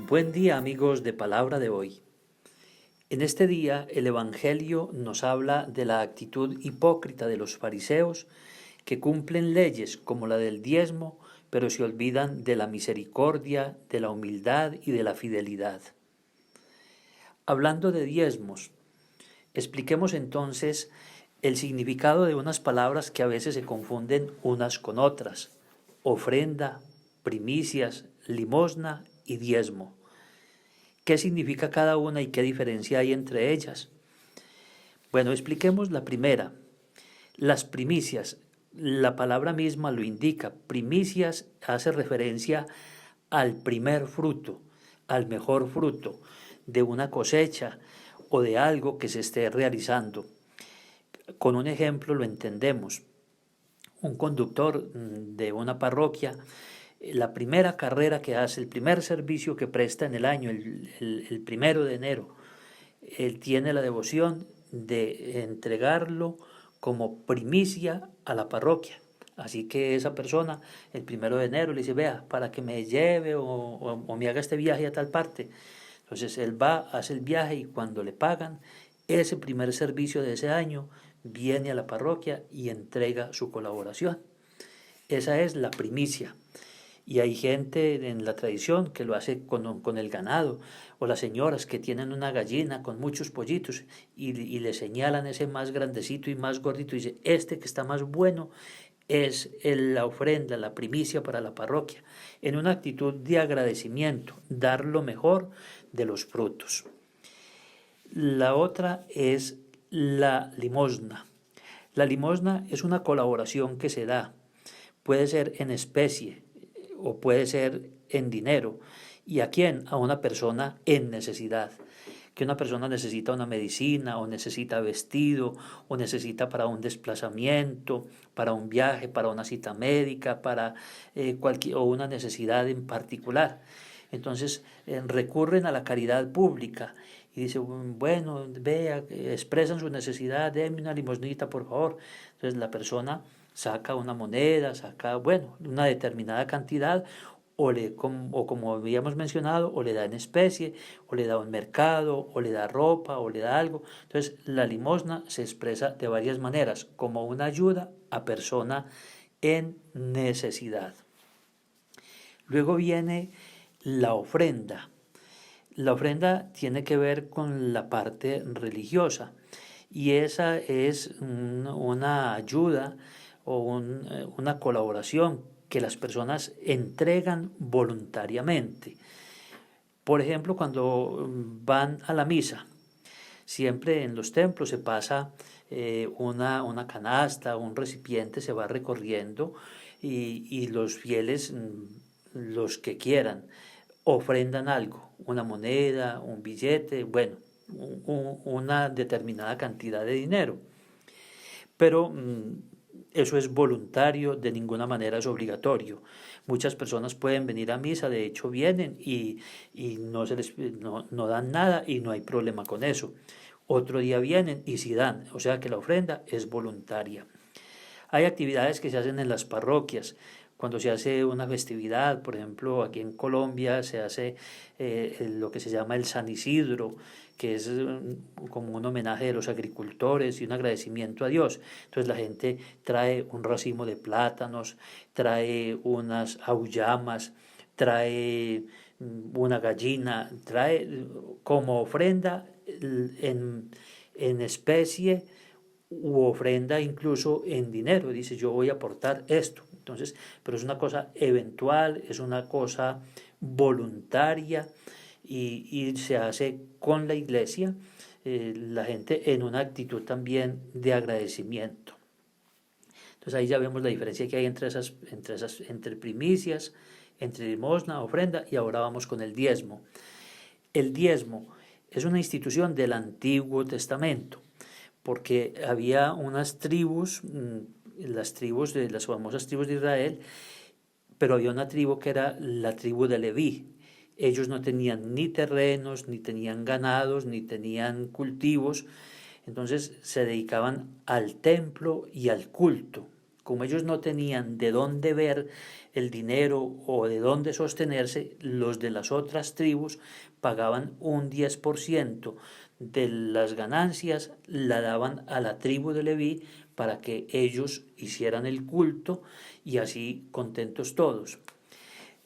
Buen día amigos de Palabra de hoy. En este día el Evangelio nos habla de la actitud hipócrita de los fariseos que cumplen leyes como la del diezmo, pero se olvidan de la misericordia, de la humildad y de la fidelidad. Hablando de diezmos, expliquemos entonces el significado de unas palabras que a veces se confunden unas con otras: ofrenda, primicias, limosna y diezmo. ¿Qué significa cada una y qué diferencia hay entre ellas? Bueno, expliquemos la primera. Las primicias, la palabra misma lo indica. Primicias hace referencia al primer fruto, al mejor fruto de una cosecha o de algo que se esté realizando. Con un ejemplo lo entendemos. Un conductor de una parroquia, la primera carrera que hace, el primer servicio que presta en el año, el 1 de enero, él tiene la devoción de entregarlo como primicia a la parroquia. Así que esa persona, el 1 de enero, le dice: vea, para que me lleve o me haga este viaje a tal parte. Entonces él va, hace el viaje y cuando le pagan ese primer servicio de ese año, viene a la parroquia y entrega su colaboración. Esa es la primicia. Y hay gente en la tradición que lo hace con el ganado, o las señoras que tienen una gallina con muchos pollitos y le señalan ese más grandecito y más gordito y dice: este que está más bueno es la ofrenda, la primicia para la parroquia, en una actitud de agradecimiento, dar lo mejor de los frutos. La otra es la limosna. La limosna es una colaboración que se da, puede ser en especie o puede ser en dinero. ¿Y a quién? A una persona en necesidad. Que una persona necesita una medicina, o necesita vestido, o necesita para un desplazamiento, para un viaje, para una cita médica, para o una necesidad en particular. Entonces recurren a la caridad pública y dice: bueno, vea, expresan su necesidad, denme una limosnita por favor. Entonces la persona saca una moneda, saca, bueno, una determinada cantidad, o como habíamos mencionado, o le da en especie, o le da un mercado, o le da ropa, o le da algo. Entonces la limosna se expresa de varias maneras, como una ayuda a persona en necesidad. Luego viene la ofrenda. La ofrenda tiene que ver con la parte religiosa y esa es una ayuda o una colaboración que las personas entregan voluntariamente. Por ejemplo, cuando van a la misa, siempre en los templos se pasa una canasta, un recipiente, se va recorriendo y los fieles, los que quieran, ofrendan algo, una moneda, un billete, bueno, una determinada cantidad de dinero. Pero eso es voluntario, de ninguna manera es obligatorio. Muchas personas pueden venir a misa, de hecho vienen y no, no dan nada y no hay problema con eso. Otro día vienen y sí dan, o sea que la ofrenda es voluntaria. Hay actividades que se hacen en las parroquias. Cuando se hace una festividad, por ejemplo, aquí en Colombia se hace lo que se llama el San Isidro, que es como un homenaje de los agricultores y un agradecimiento a Dios. Entonces la gente trae un racimo de plátanos, trae unas auyamas, trae una gallina, trae como ofrenda en especie u ofrenda incluso en dinero. Dice: yo voy a aportar esto. Entonces, pero es una cosa eventual, es una cosa voluntaria y se hace con la iglesia, la gente en una actitud también de agradecimiento. Entonces ahí ya vemos la diferencia que hay entre primicias, entre limosna, ofrenda, y ahora vamos con el diezmo. El diezmo es una institución del Antiguo Testamento, porque había unas tribus, las famosas tribus de Israel, pero había una tribu que era la tribu de Leví. Ellos no tenían ni terrenos, ni tenían ganados, ni tenían cultivos, entonces se dedicaban al templo y al culto. como ellos no tenían de dónde ver el dinero o de dónde sostenerse, los de las otras tribus pagaban un 10% de las ganancias, la daban a la tribu de Leví para que ellos hicieran el culto y así contentos todos.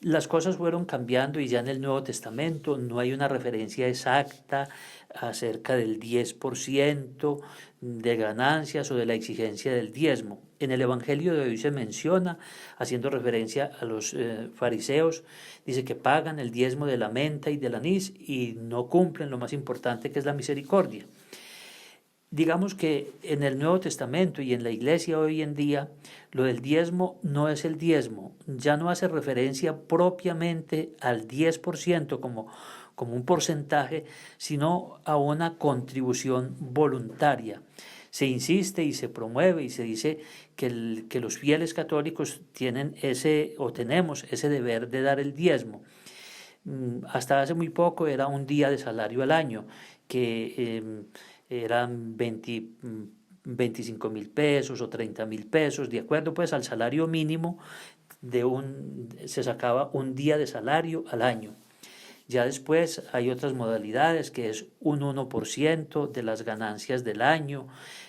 Las cosas fueron cambiando y ya en el Nuevo Testamento no hay una referencia exacta acerca del 10% de ganancias o de la exigencia del diezmo. En el Evangelio de hoy se menciona, haciendo referencia a los fariseos, dice que pagan el diezmo de la menta y del anís y no cumplen lo más importante, que es la misericordia. Digamos que en el Nuevo Testamento y en la iglesia hoy en día, lo del diezmo no es el diezmo, ya no hace referencia propiamente al 10% como un porcentaje, sino a una contribución voluntaria. Se insiste y se promueve y se dice que los fieles católicos tienen tenemos ese deber de dar el diezmo. Hasta hace muy poco era un día de salario al año, que eran 25.000 pesos o 30.000 pesos, de acuerdo pues al salario mínimo, se sacaba un día de salario al año. Ya después hay otras modalidades, que es un 1% de las ganancias del año,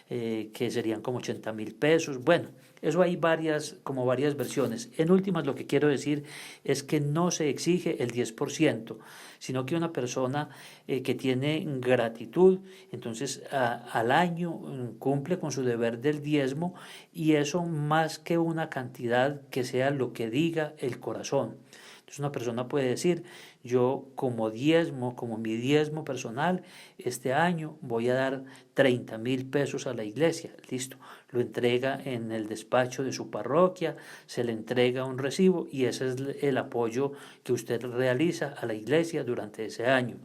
que serían como 80.000 pesos. Bueno, eso hay varias versiones. En últimas, lo que quiero decir es que no se exige el 10%, sino que una persona que tiene gratitud, entonces al año cumple con su deber del diezmo, y eso más que una cantidad, que sea lo que diga el corazón. Entonces una persona puede decir: yo como mi diezmo personal, este año voy a dar 30.000 pesos a la iglesia. Listo, lo entrega en el despacho de su parroquia, se le entrega un recibo y ese es el apoyo que usted realiza a la iglesia durante ese año.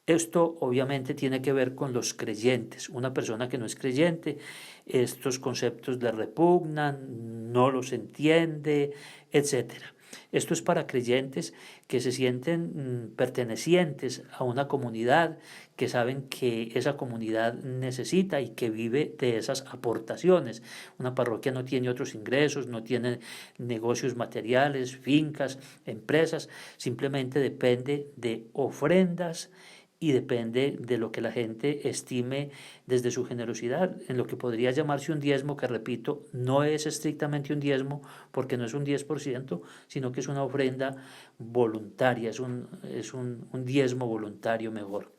Esto obviamente tiene que ver con los creyentes. Una persona que no es creyente, estos conceptos le repugnan, no los entiende, etcétera. Esto es para creyentes que se sienten pertenecientes a una comunidad, que saben que esa comunidad necesita y que vive de esas aportaciones. Una parroquia no tiene otros ingresos, no tiene negocios materiales, fincas, empresas, simplemente depende de ofrendas y depende de lo que la gente estime desde su generosidad, en lo que podría llamarse un diezmo, que repito, no es estrictamente un diezmo porque no es un 10%, sino que es una ofrenda voluntaria, es un diezmo voluntario mejor.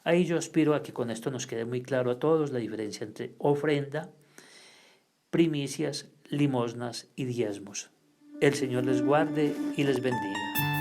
Ahí yo aspiro a que con esto nos quede muy claro a todos la diferencia entre ofrenda, primicias, limosnas y diezmos. El Señor les guarde y les bendiga.